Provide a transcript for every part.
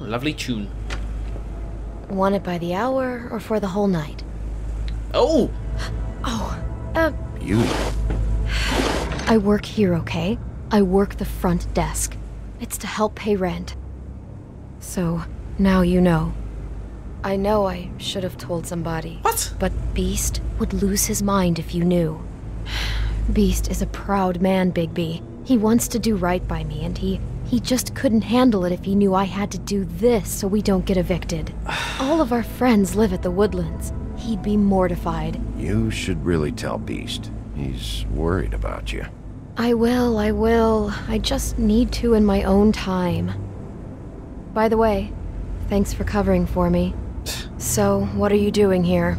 lovely tune. Want it by the hour or for the whole night? Oh! You. I work here, okay? I work the front desk. It's to help pay rent. So, now you know. I know I should have told somebody. What? But Beast would lose his mind if you knew. Beast is a proud man, Bigby. He wants to do right by me, and he just couldn't handle it if he knew I had to do this so we don't get evicted. All of our friends live at the Woodlands. He'd be mortified. You should really tell Beast. He's worried about you. I will. I just need to in my own time. By the way, thanks for covering for me. So, what are you doing here?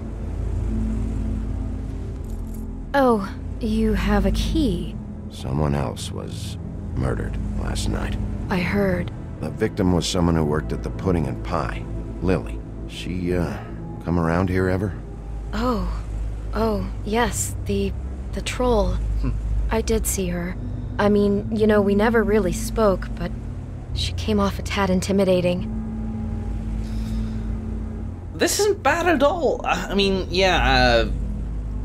Oh, you have a key. Someone else was murdered last night. I heard. The victim was someone who worked at the Pudding and Pie. Lily. She, come around here ever? Oh, yes, the troll. I did see her. I mean, you know, we never really spoke, but she came off a tad intimidating. This isn't bad at all. I mean, yeah,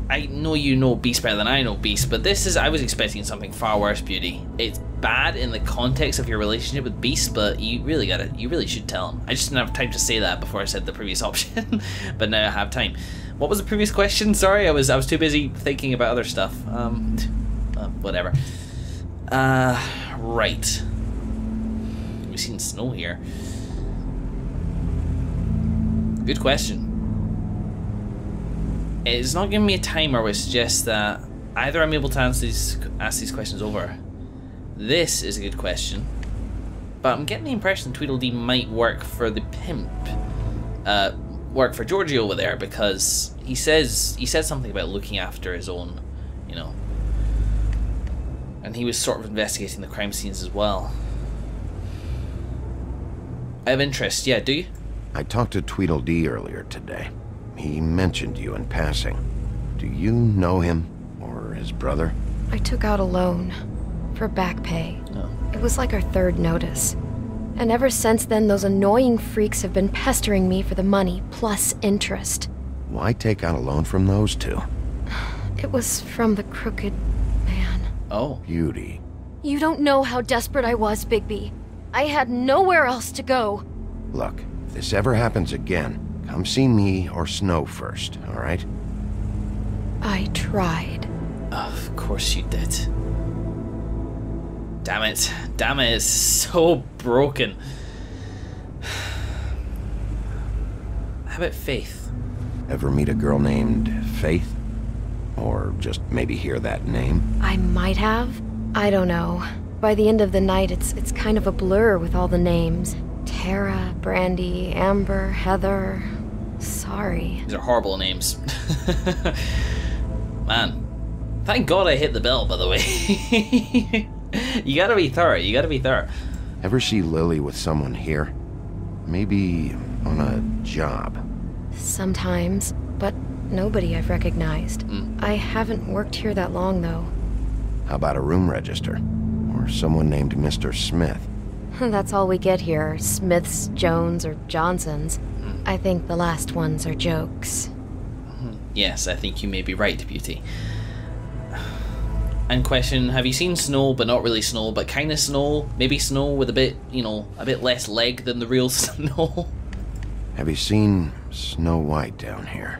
I know you know Beast better than I know Beast, but this is, I was expecting something far worse, Beauty. It's bad in the context of your relationship with Beast, but you really should tell him. I just didn't have time to say that before I said the previous option, but now I have time. What was the previous question? Sorry, I was too busy thinking about other stuff. Whatever. Right. We've seen snow here. Good question. It's not giving me a timer, which suggests that either I'm able to ask these questions over. This is a good question, but I'm getting the impression Tweedledee might work for the pimp, work for Georgie over there, because he said something about looking after his own, you know, and he was sort of investigating the crime scenes as well. I have interest, yeah, do you? I talked to Tweedledee earlier today. He mentioned you in passing. Do you know him, or his brother? I took out a loan for back pay. No. It was like our third notice. And ever since then, those annoying freaks have been pestering me for the money, plus interest. Why take out a loan from those two? It was from the crooked man. Oh. Beauty. You don't know how desperate I was, Bigby. I had nowhere else to go. Look, if this ever happens again, come see me or Snow first, all right? I tried. Of course you did. Damn it. Damn it, it's so broken. How about Faith? Ever meet a girl named Faith? Or just maybe hear that name? I might have. I don't know. By the end of the night, it's kind of a blur with all the names. Tara, Brandy, Amber, Heather. Sorry. These are horrible names. Man. Thank God I hit the bell, by the way. You gotta be thorough, Ever see Lily with someone here? Maybe on a job? Sometimes, but nobody I've recognized. I haven't worked here that long, though. How about a room register? Or someone named Mr. Smith? That's all we get here, Smiths, Jones, or Johnsons. I think the last ones are jokes. Yes, I think you may be right, Beauty. And question, have you seen Snow, but not really Snow, but kind of Snow? Maybe Snow with a bit, you know, a bit less leg than the real Snow? Have you seen Snow White down here?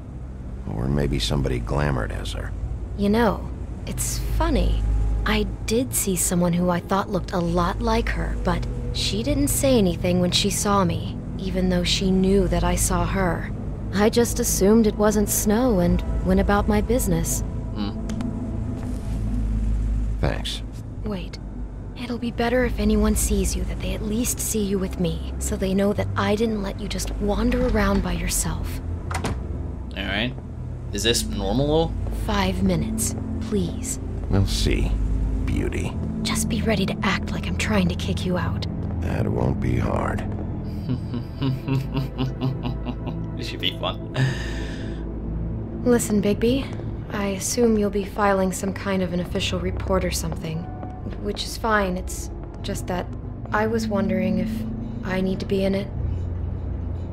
Or maybe somebody glamored as her? You know, it's funny. I did see someone who I thought looked a lot like her, but she didn't say anything when she saw me, even though she knew that I saw her. I just assumed it wasn't Snow and went about my business. Thanks. Wait. It'll be better if anyone sees you that they at least see you with me, so they know that I didn't let you just wander around by yourself. Alright. Is this normal, though? 5 minutes, please. We'll see, Beauty. Just be ready to act like I'm trying to kick you out. That won't be hard. This should be fun. Listen, Bigby. I assume you'll be filing some kind of an official report or something. Which is fine, it's just that I was wondering if I need to be in it.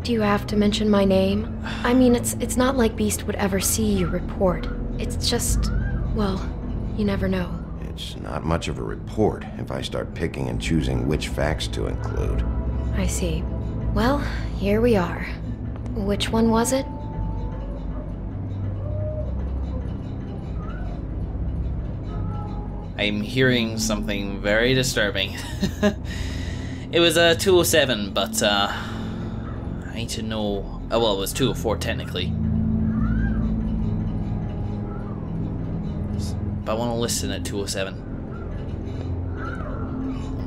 Do you have to mention my name? I mean, it's not like Beast would ever see your report. It's just, well, you never know. It's not much of a report if I start picking and choosing which facts to include. I see. Well, here we are. Which one was it? I'm hearing something very disturbing. It was a 207, but I need to know. Oh, well, it was 204 technically. But I want to listen at 207.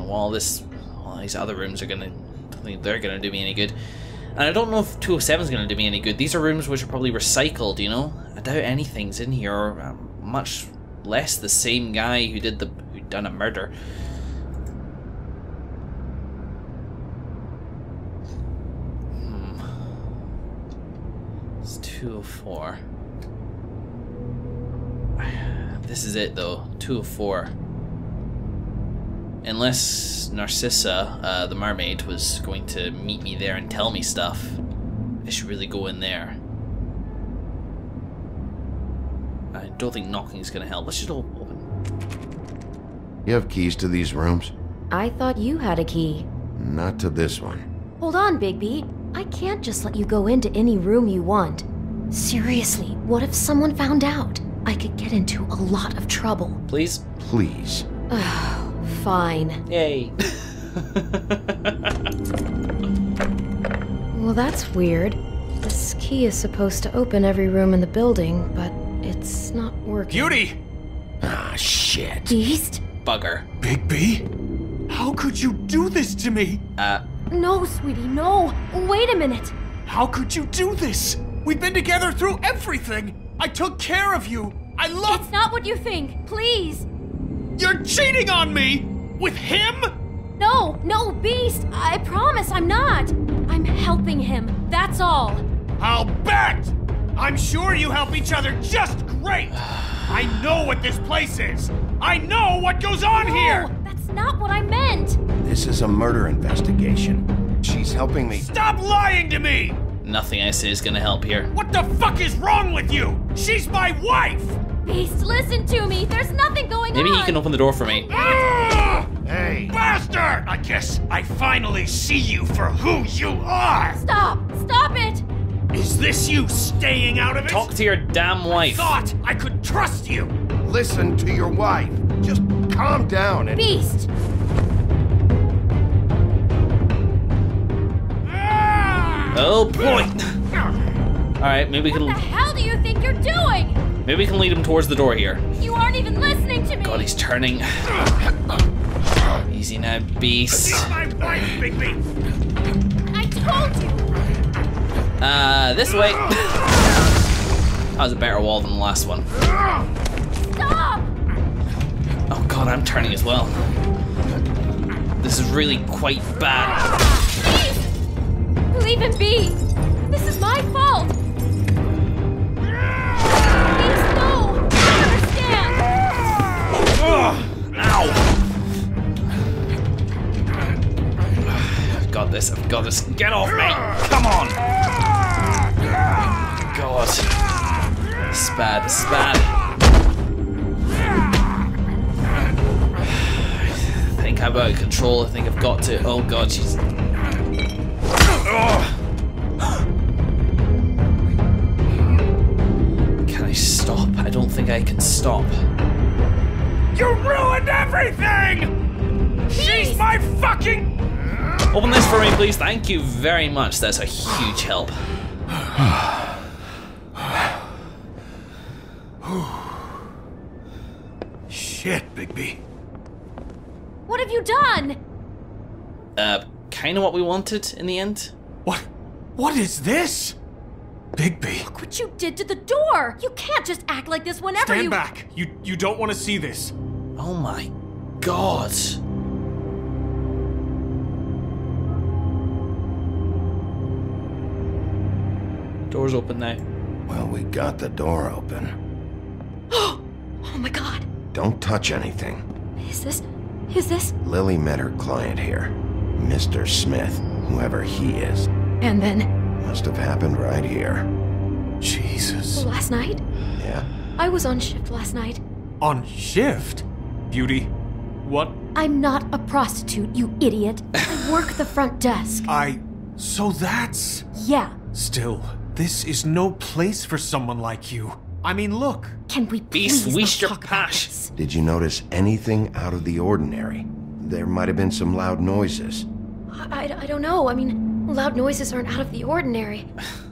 While these other rooms are gonna, I don't think they're gonna do me any good. And I don't know if 207 is gonna do me any good. These are rooms which are probably recycled, you know. I doubt anything's in here, or much less the same guy who done a murder. It's 204. This is it though, 204. Unless Narcissa, the mermaid, was going to meet me there and tell me stuff, I should really go in there. I don't think knocking is going to help. Let's just open. You have keys to these rooms? I thought you had a key. Not to this one. Hold on, Bigby. I can't just let you go into any room you want. Seriously, what if someone found out? I could get into a lot of trouble. Please? Please. Fine. Yay. Well, that's weird. This key is supposed to open every room in the building, but it's not working. Beauty! Ah, shit. Beast? Bugger. Bigby? How could you do this to me? No, sweetie, no. Wait a minute. How could you do this? We've been together through everything. I took care of you. I love... It's not what you think. Please. You're cheating on me! With him? No, Beast. I promise I'm not. I'm helping him. That's all. I'll bet! I'm sure you help each other just great! I know what this place is! I know what goes on here! That's not what I meant! This is a murder investigation. She's helping me. Stop lying to me! Nothing I say is gonna help here. What the fuck is wrong with you? She's my wife! Beast, listen to me! There's nothing going on! Maybe he can open the door for me. Hey! Bastard! I guess I finally see you for who you are! Stop! Stop it! Is this you staying out of it? Talk to your damn wife. Thought I could trust you! Listen to your wife. Just calm down and... Beast! Oh boy! Alright, maybe we What the can... hell do you think you're doing? Maybe we can lead him towards the door here. You aren't even listening to me! God, he's turning. Easy now, Beast. She's my wife, Bigby! I told you! This way. That was a better wall than the last one. Stop! Oh god, I'm turning as well. This is really quite bad. Beast! Leave him be! This is my fault! Beast, no! I understand! Ow! I've got this, I've got this. Get off me! Come on! God. It's bad, it's bad. I think I'm out of control. I think I've got to. Oh god, she's. Can I stop? I don't think I can stop. You ruined everything! She's my fucking... Open this for me, please. Thank you very much. That's a huge help. Shit, Bigby. What have you done? Kind of what we wanted in the end. What is this? Bigby. Look what you did to the door! You can't just act like this whenever Stand back. You don't want to see this. Oh my god. Door's open now. Well, we got the door open. Oh my god. Don't touch anything. Is this... Lily met her client here. Mr. Smith, whoever he is. And then Must have happened right here. Jesus. Last night? Yeah? I was on shift last night. On shift? Beauty, what? I'm not a prostitute, you idiot. I work the front desk. So that's... Yeah. Still, this is no place for someone like you. I mean, look. Can we please Beast, not your talk about pash. this? Did you notice anything out of the ordinary? There might have been some loud noises. I don't know. I mean, loud noises aren't out of the ordinary.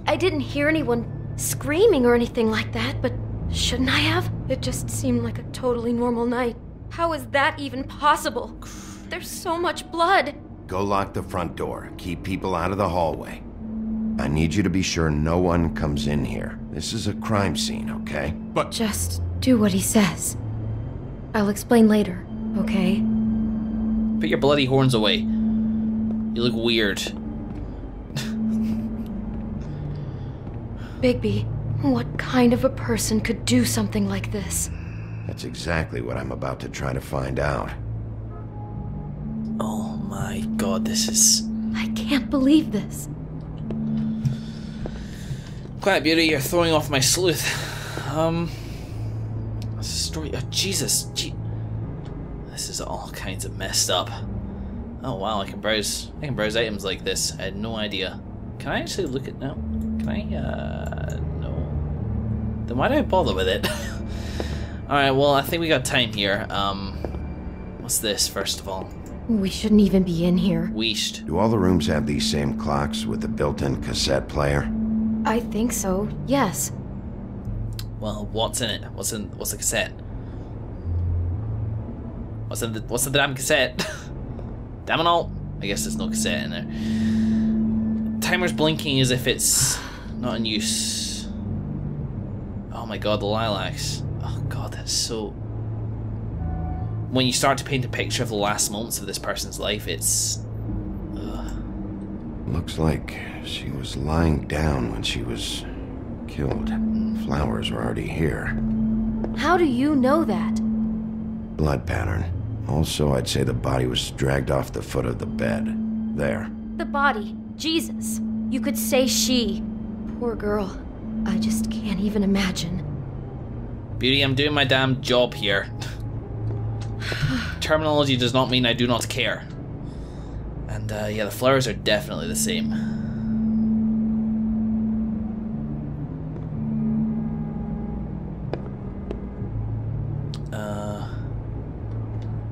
I didn't hear anyone screaming or anything like that, but shouldn't I have? It just seemed like a totally normal night. How is that even possible? There's so much blood. Go lock the front door. Keep people out of the hallway. I need you to be sure no one comes in here. This is a crime scene, okay? But... Just do what he says. I'll explain later, okay? Put your bloody horns away. You look weird. Bigby, what kind of a person could do something like this? That's exactly what I'm about to try to find out. Oh my god, this is... I can't believe this. Quiet, Beauty, you're throwing off my sleuth. Story... Oh, Jesus. This is all kinds of messed up. Oh wow, I can browse items like this. I had no idea. Can I actually look at... No. Can I, no. Then why do I bother with it? Alright, well, I think we got time here. What's this, first of all? We shouldn't even be in here. Weeshed. Do all the rooms have these same clocks with the built-in cassette player? I think so, yes. Well, what's in it? What's the cassette? What's the damn cassette? Damn it all. I guess there's no cassette in there. Timer's blinking as if it's not in use. Oh my god, the lilacs. Oh god, that's so... When you start to paint a picture of the last moments of this person's life, it's... Looks like she was lying down when she was killed. Flowers were already here. How do you know that? Blood pattern. Also, I'd say the body was dragged off the foot of the bed. There. The body. Jesus. You could say she. Poor girl. I just can't even imagine. Beauty, I'm doing my damn job here. Terminology does not mean I do not care. And yeah, the flowers are definitely the same.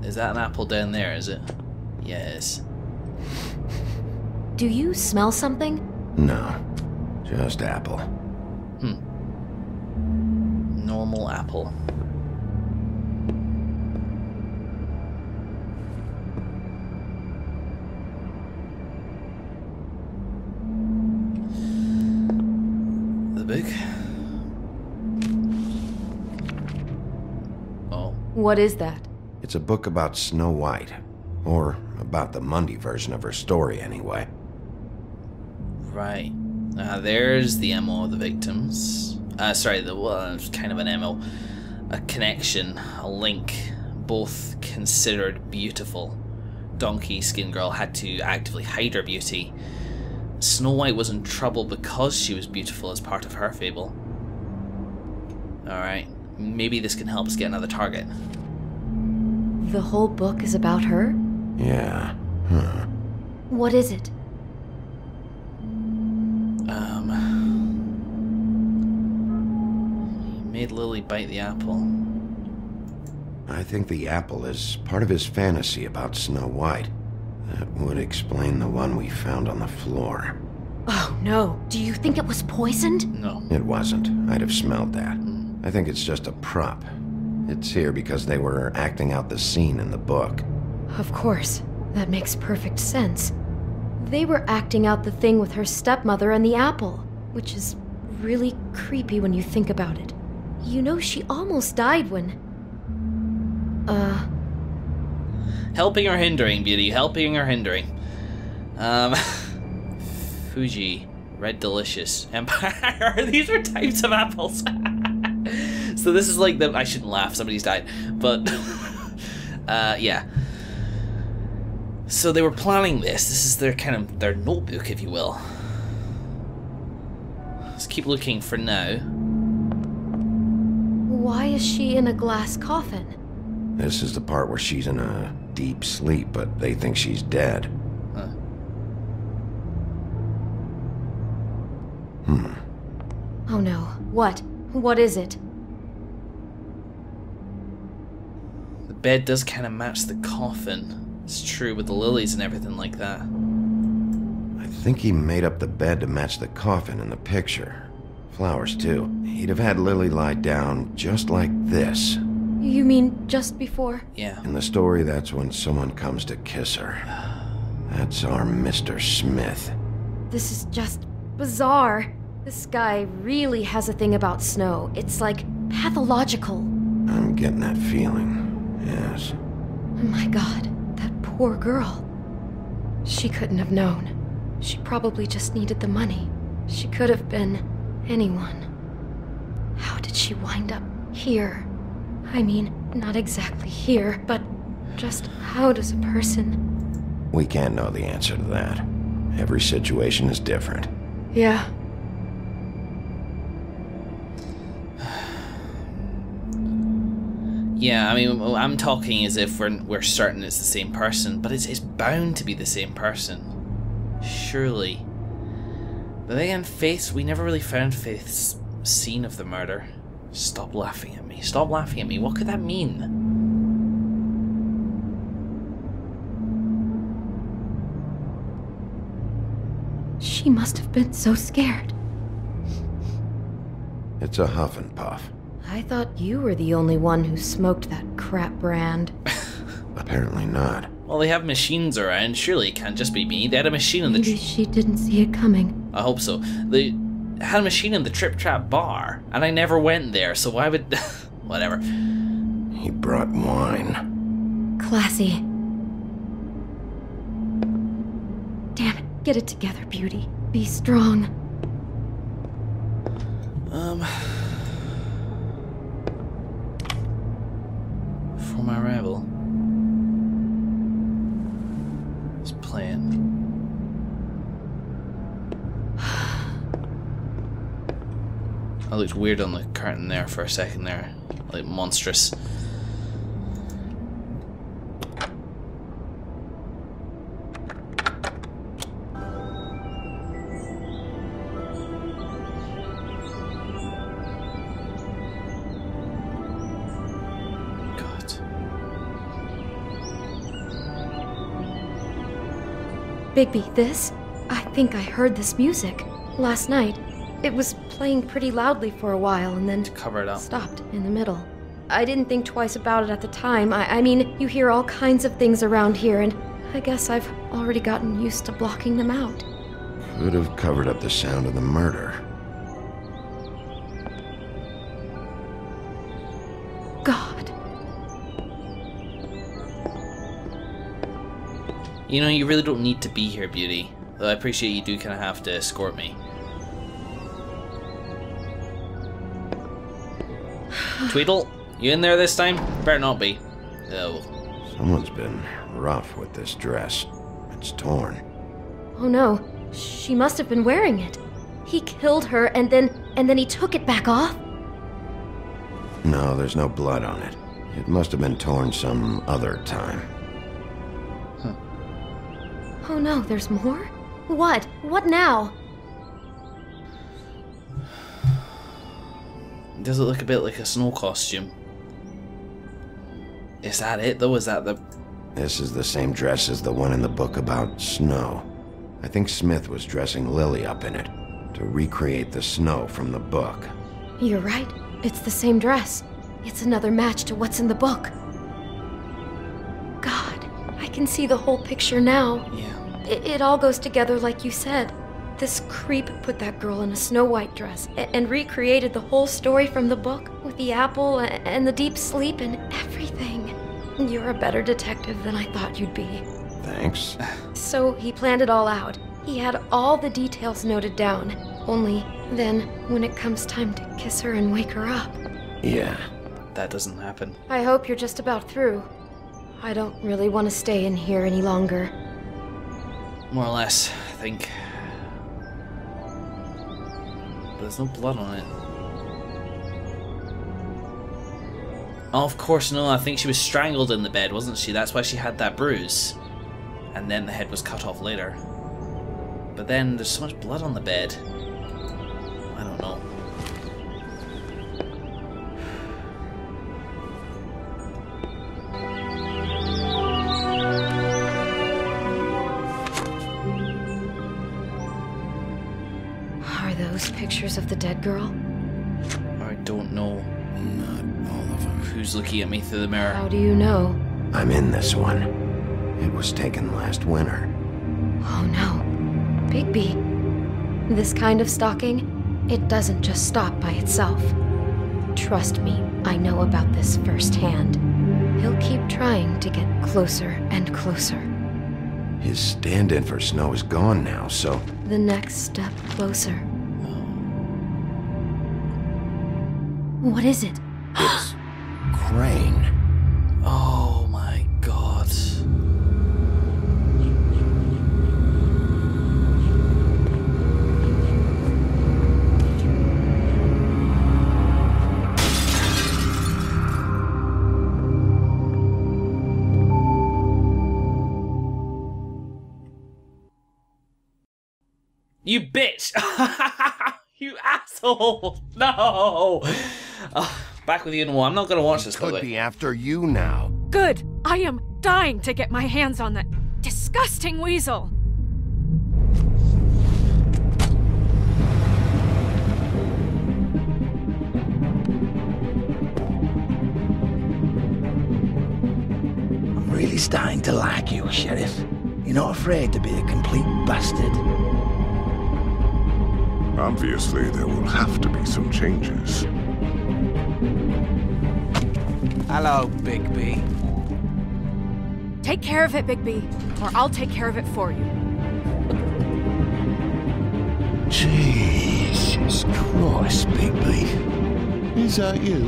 Is that an apple down there, is it? Yes. Do you smell something? No. Just apple. Normal apple. The book. Oh. What is that? It's a book about Snow White. Or about the Mundy version of her story, anyway. Right. There's the MO of the victims. Sorry, well, it's kind of an MO. A connection, a link, both considered beautiful. Donkey Skin Girl had to actively hide her beauty. Snow White was in trouble because she was beautiful as part of her fable. Alright, maybe this can help us get another target. The whole book is about her? Yeah. Huh. What is it? Made Lily bite the apple. I think the apple is part of his fantasy about Snow White. That would explain the one we found on the floor. Oh no. Do you think it was poisoned? No. It wasn't. I'd have smelled that. I think it's just a prop. It's here because they were acting out the scene in the book. Of course. That makes perfect sense. They were acting out the thing with her stepmother and the apple, which is really creepy when you think about it. You know, she almost died when... Helping or hindering, Beauty? Helping or hindering? Fuji. Red Delicious. Empire. These are types of apples. So this is like the... I shouldn't laugh, somebody's died. But... yeah. So they were planning this. This is their kind of... their notebook, if you will. keep looking for now. Why is she in a glass coffin? This is the part where she's in a deep sleep, but they think she's dead. Huh. Oh no. What? What is it? The bed does kind of match the coffin. It's true with the lilies and everything like that. I think he made up the bed to match the coffin in the picture. Flowers, too. He'd have had Lily lie down just like this. You mean just before? Yeah. In the story, that's when someone comes to kiss her. That's our Mr. Smith. This is just bizarre. This guy really has a thing about Snow. It's like pathological. I'm getting that feeling, yes. Oh my god, that poor girl. She couldn't have known. She probably just needed the money. She could have been anyone. How did she wind up here? I mean, not exactly here, but just how does a person... We can't know the answer to that. Every situation is different. Yeah. Yeah, I mean, I'm talking as if we're certain it's the same person, but it's bound to be the same person. Surely. But then again, Faith, we never really found Faith's scene of the murder. Stop laughing at me. Stop laughing at me. What could that mean? She must have been so scared. It's a huff and puff. I thought you were the only one who smoked that crap brand. Apparently not. Well, they have machines around. Surely it can't just be me. They had a machine in the... Maybe she didn't see it coming. I hope so. They had a machine in the Trip Trap bar, and I never went there, so why would... Whatever. He brought wine. Classy. Damn it. Get it together, Beauty. Be strong. For my rival. He's playing. I looked weird on the curtain there for a second there. Like monstrous. Bigby, this? I think I heard this music last night. It was playing pretty loudly for a while and then Cover it up. stopped in the middle. I didn't think twice about it at the time. I mean, you hear all kinds of things around here, and I guess I've already gotten used to blocking them out. Could have covered up the sound of the murder. God. You know, you really don't need to be here, Beauty. Though I appreciate you do kind of have to escort me. Tweedle, you in there this time? Better not be. Oh. Someone's been rough with this dress. It's torn. Oh no, she must have been wearing it. He killed her and then he took it back off? No, there's no blood on it. It must have been torn some other time. Oh no, there's more? What? What now? Does it look a bit like a snow costume? Is that it though? Is that the... This is the same dress as the one in the book about snow. I think Smith was dressing Lily up in it to recreate the snow from the book. You're right. It's the same dress. It's another match to what's in the book. God, I can see the whole picture now. Yeah. It all goes together like you said. This creep put that girl in a Snow White dress and recreated the whole story from the book with the apple and the deep sleep and everything. You're a better detective than I thought you'd be. Thanks. So he planned it all out. He had all the details noted down. Only then, when it comes time to kiss her and wake her up. Yeah. That doesn't happen. I hope you're just about through. I don't really want to stay in here any longer. More or less, I think. there's no blood on it. Oh, of course, no, I think she was strangled in the bed, wasn't she? That's why she had that bruise. And then the head was cut off later. But then there's so much blood on the bed. I don't know. Are those pictures of the dead girl? I don't know. Not all of them. Who's looking at me through the mirror? How do you know? I'm in this one. It was taken last winter. Oh no. Bigby. This kind of stalking, it doesn't just stop by itself. Trust me, I know about this firsthand. He'll keep trying to get closer and closer. His stand-in for Snow is gone now, so... The next step closer. What is it? It's... Crane. Oh my god. You bitch! You asshole! No! Back with you in a while. I'm not gonna watch this, by the Could way. be after you now. Good. I am dying to get my hands on that disgusting weasel. I'm really starting to like you, Sheriff. You're not afraid to be a complete bastard. Obviously, there will have to be some changes. Hello, Bigby. Take care of it, Bigby, or I'll take care of it for you. Jesus Christ, Bigby. Is that you?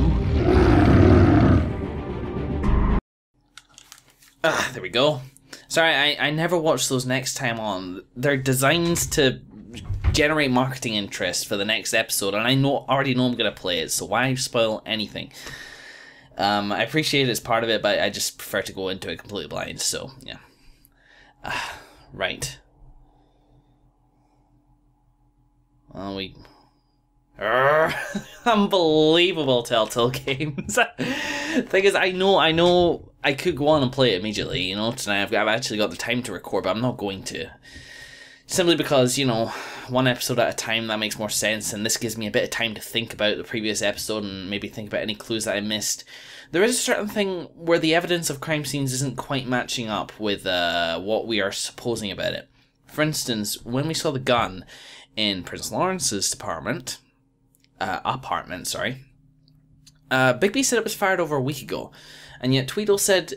There we go. Sorry, I never watched those next time on. They're designed to generate marketing interest for the next episode, and I already know I'm going to play it, so why spoil anything? I appreciate it's part of it, but I just prefer to go into it completely blind, so, yeah. Right. Well, unbelievable Telltale Games. Thing is, I know I could go on and play it immediately, you know, tonight. I've actually got the time to record, but I'm not going to. Simply because, you know, one episode at a time, that makes more sense, and this gives me a bit of time to think about the previous episode and maybe think about any clues that I missed. There is a certain thing where the evidence of crime scenes isn't quite matching up with what we are supposing about it. For instance, when we saw the gun in Prince Lawrence's apartment, Bigby said it was fired over a week ago, and yet Tweedle said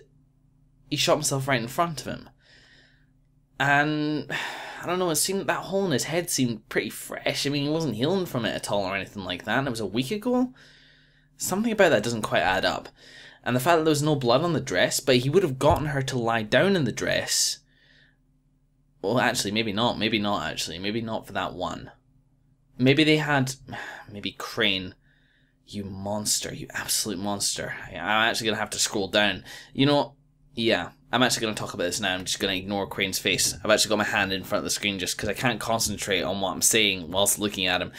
he shot himself right in front of him. And I don't know, it seemed that hole in his head seemed pretty fresh. I mean, he wasn't healing from it at all or anything like that, and it was a week ago? Something about that doesn't quite add up. And the fact that there was no blood on the dress, but he would have gotten her to lie down in the dress. Well, actually, maybe not. Maybe not, actually. Maybe not for that one. Maybe they had... Maybe Crane. You monster. You absolute monster. I'm actually going to have to scroll down. You know, yeah. I'm actually going to talk about this now. I'm just going to ignore Crane's face. I've actually got my hand in front of the screen just because I can't concentrate on what I'm saying whilst looking at him.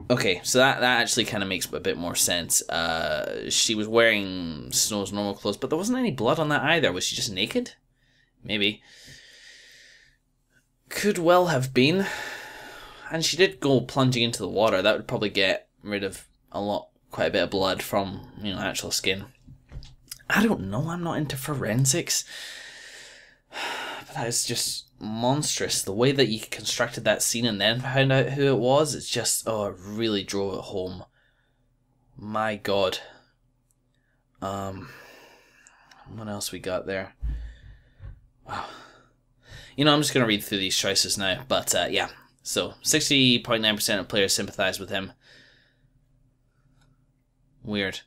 Okay, so that actually kind of makes a bit more sense. She was wearing Snow's normal clothes, but there wasn't any blood on that either. Was she just naked? Maybe. Could well have been. And she did go plunging into the water. That would probably get rid of quite a bit of blood from, you know, actual skin. I don't know, I'm not into forensics. But that is just monstrous. The way that you constructed that scene and then found out who it was, it's just, oh, it really drove it home. My God. What else we got there? Wow. You know, I'm just going to read through these choices now, but yeah. So, 60.9% of players sympathize with him. Weird.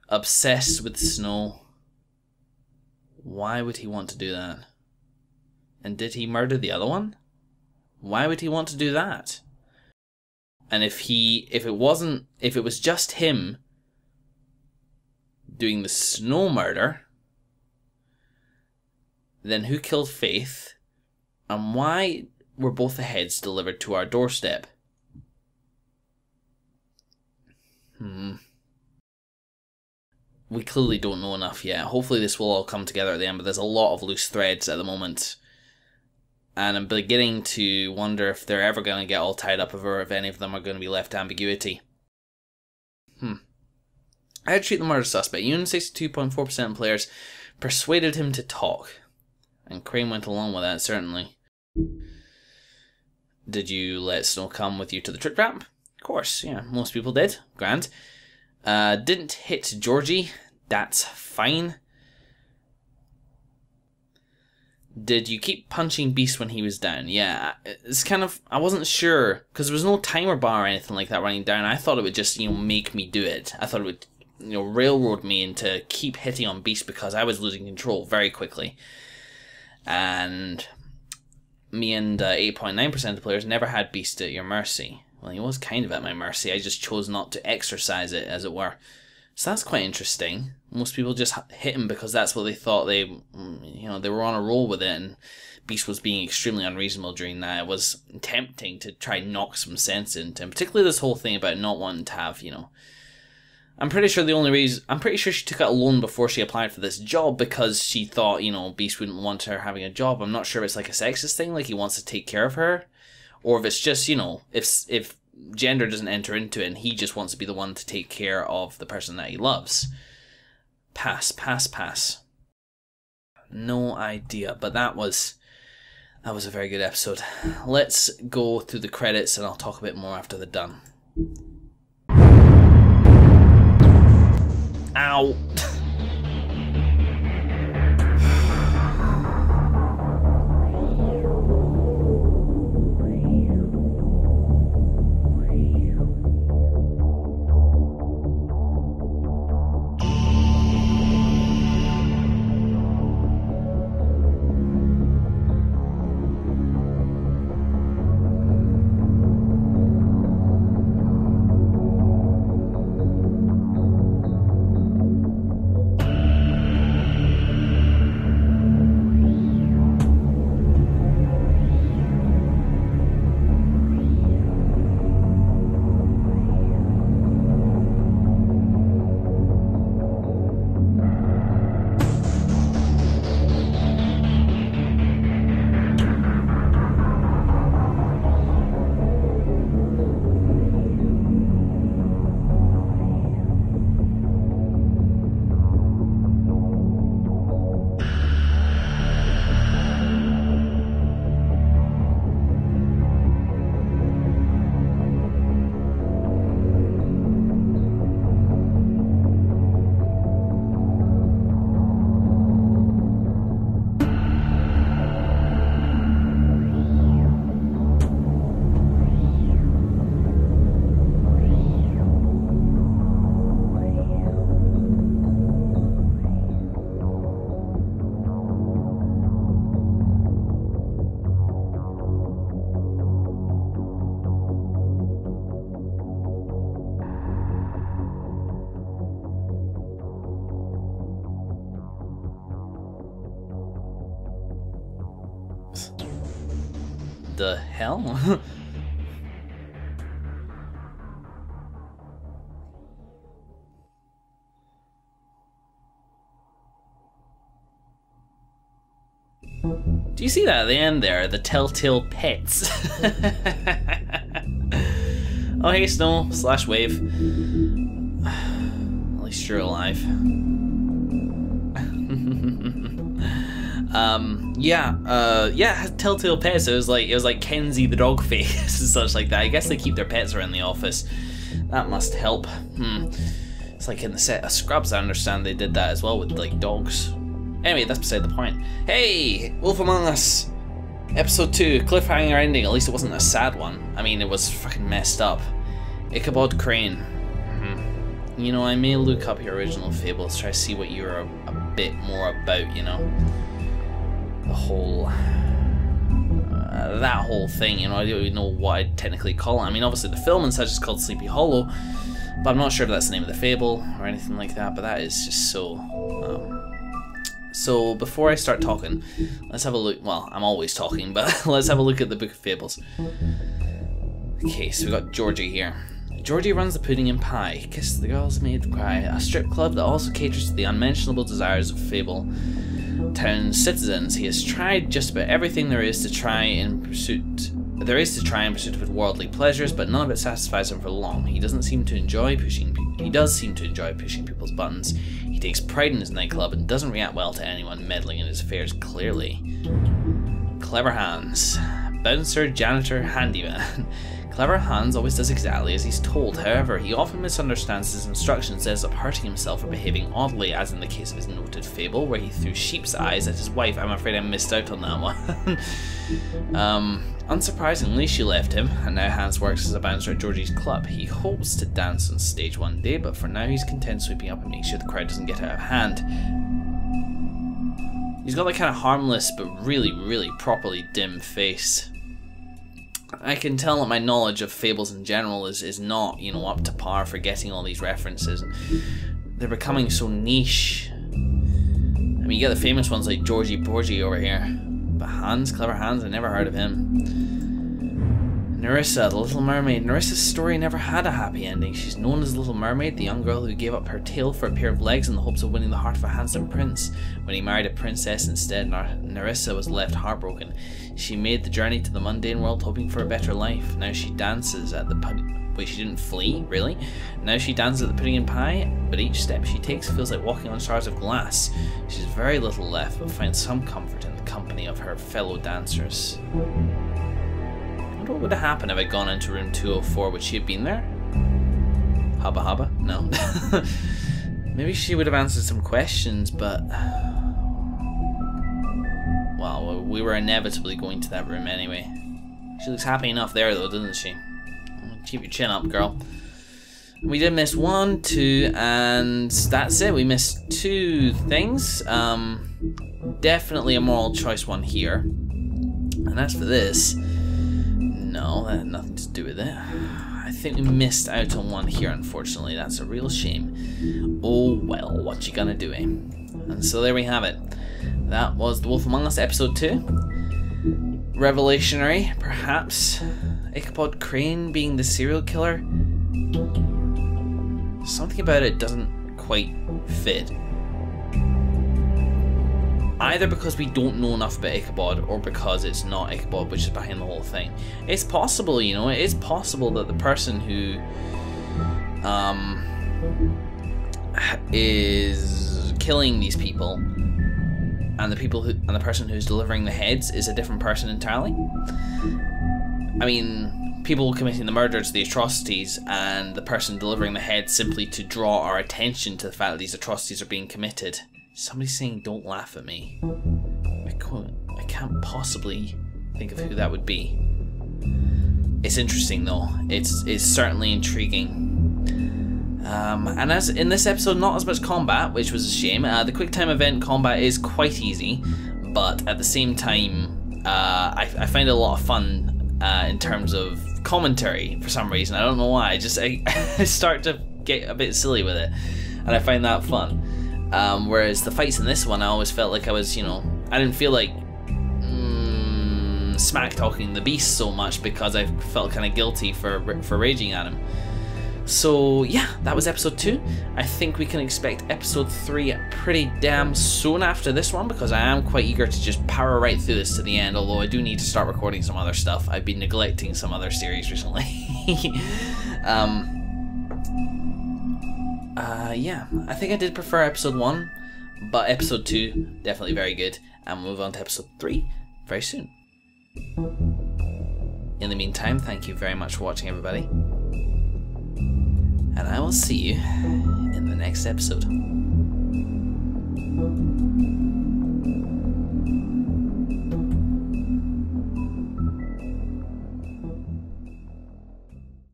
Obsessed with Snow. Why would he want to do that? And did he murder the other one? Why would he want to do that? And if it was just him doing the Snow murder, then who killed Faith? And why were both the heads delivered to our doorstep? We clearly don't know enough yet. Hopefully this will all come together at the end, but there's a lot of loose threads at the moment. And I'm beginning to wonder if they're ever going to get all tied up, or if any of them are going to be left ambiguity. I'd treat the murder suspect. You and 62.4% of players persuaded him to talk. And Crane went along with that, certainly. Did you let Snow come with you to the trip trap? Of course, yeah, most people did. Grand. Didn't hit Georgie. That's fine. Did you keep punching Beast when he was down? Yeah, it's kind of... I wasn't sure, because there was no timer bar or anything like that running down. I thought it would just, make me do it. I thought it would, railroad me into keep hitting on Beast because I was losing control very quickly. And me and 8.9% of players never had Beast at your mercy. Well, he was kind of at my mercy. I just chose not to exercise it, as it were. So that's quite interesting. Most people just hit him because that's what they thought they were on a roll with it, and Beast was being extremely unreasonable during that. It was tempting to try and knock some sense into him, particularly this whole thing about not wanting to have, I'm pretty sure she took out a loan before she applied for this job because she thought, Beast wouldn't want her having a job. I'm not sure if it's like a sexist thing, like he wants to take care of her, or if it's just, if gender doesn't enter into it and he just wants to be the one to take care of the person that he loves. Pass. No idea, but that was a very good episode. Let's go through the credits and I'll talk a bit more after they're done. Ow! The hell? Do you see that at the end there? The Telltale Pets. Oh hey Snow / Wave. At least you're alive. Telltale Pets. It was like Kenzie the dog face and such like that. I guess they keep their pets around the office. That must help. It's like in the set of Scrubs, I understand they did that as well with like dogs. Anyway, that's beside the point. Hey, Wolf Among Us, episode 2, cliffhanger ending. At least it wasn't a sad one. I mean, it was fucking messed up. Ichabod Crane. You know, I may look up your original fables, try to see what you're a bit more about, you know. The whole... that whole thing, you know, I don't even know what I'd technically call it. I mean, obviously the film and such is called Sleepy Hollow, but I'm not sure if that's the name of the fable or anything like that, but that is just so... So before I start talking, let's have a look. Well, I'm always talking, but let's have a look at the Book of Fables. Okay, so we got Georgie here. Georgie runs the Pudding and Pie, Kiss the Girls Made Cry, a strip club that also caters to the unmentionable desires of Fable Town's citizens. He has tried just about everything there is to try in pursuit of worldly pleasures, but none of it satisfies him for long. He does seem to enjoy pushing people's buttons. He takes pride in his nightclub and doesn't react well to anyone meddling in his affairs, clearly. Clever Hans. Bouncer, janitor, handyman. Clever Hans always does exactly as he's told. However, he often misunderstands his instructions, ends up hurting himself or behaving oddly, as in the case of his noted fable, where he threw sheep's eyes at his wife. I'm afraid I missed out on that one. Unsurprisingly, she left him, and now Hans works as a bouncer at Georgie's club. He hopes to dance on stage one day, but for now he's content sweeping up and making sure the crowd doesn't get out of hand. He's got that kind of harmless, but really, really properly dim face. I can tell that my knowledge of fables in general is not, you know, up to par for getting all these references. They're becoming so niche. I mean, you get the famous ones like Georgie Porgy over here, but Hans, Clever Hans, I never heard of him. Nerissa, the Little Mermaid. Nerissa's story never had a happy ending. She's known as the Little Mermaid, the young girl who gave up her tail for a pair of legs in the hopes of winning the heart of a handsome prince. When he married a princess instead, Nerissa was left heartbroken. She made the journey to the mundane world hoping for a better life. Now she dances at the pudding... Wait, she didn't flee? Really? Now she dances at the Pudding and Pie, but each step she takes feels like walking on shards of glass. She has very little left, but finds some comfort in the company of her fellow dancers. What would have happened if I'd gone into room 204? Would she have been there? Hubba hubba? No. Maybe she would have answered some questions, but... Well, we were inevitably going to that room anyway. She looks happy enough there though, doesn't she? Keep your chin up, girl. We did miss 1, 2, and that's it. We missed 2 things. Definitely a moral choice one here. And as for this... No, that had nothing to do with it. I think we missed out on one here, unfortunately. That's a real shame. Oh well, what you gonna do, eh? And so there we have it. That was The Wolf Among Us episode 2. Revelationary, perhaps. Ichabod Crane being the serial killer. Something about it doesn't quite fit. Either because we don't know enough about Ichabod, or because it's not Ichabod which is behind the whole thing. It's possible, you know, it is possible that the person who is killing these people and the person who's delivering the heads is a different person entirely. I mean, people committing the murders, the atrocities, and the person delivering the heads simply to draw our attention to the fact that these atrocities are being committed. Somebody's saying, "Don't laugh at me." I can't possibly think of who that would be. It's interesting though. It's certainly intriguing. And as in this episode, not as much combat, which was a shame. The quick time event combat is quite easy, but at the same time, I find it a lot of fun in terms of commentary for some reason. I don't know why. I start to get a bit silly with it, and I find that fun. Whereas the fights in this one, I always felt like I was, you know, I didn't feel like smack talking the beast so much because I felt kind of guilty for raging at him. So yeah, that was episode 2. I think we can expect episode 3 pretty damn soon after this one, because I am quite eager to just power right through this to the end, although I do need to start recording some other stuff. I've been neglecting some other series recently. Yeah, I think I did prefer episode 1, but episode 2, definitely very good, and we'll move on to episode 3 very soon. In the meantime, thank you very much for watching, everybody, and I will see you in the next episode.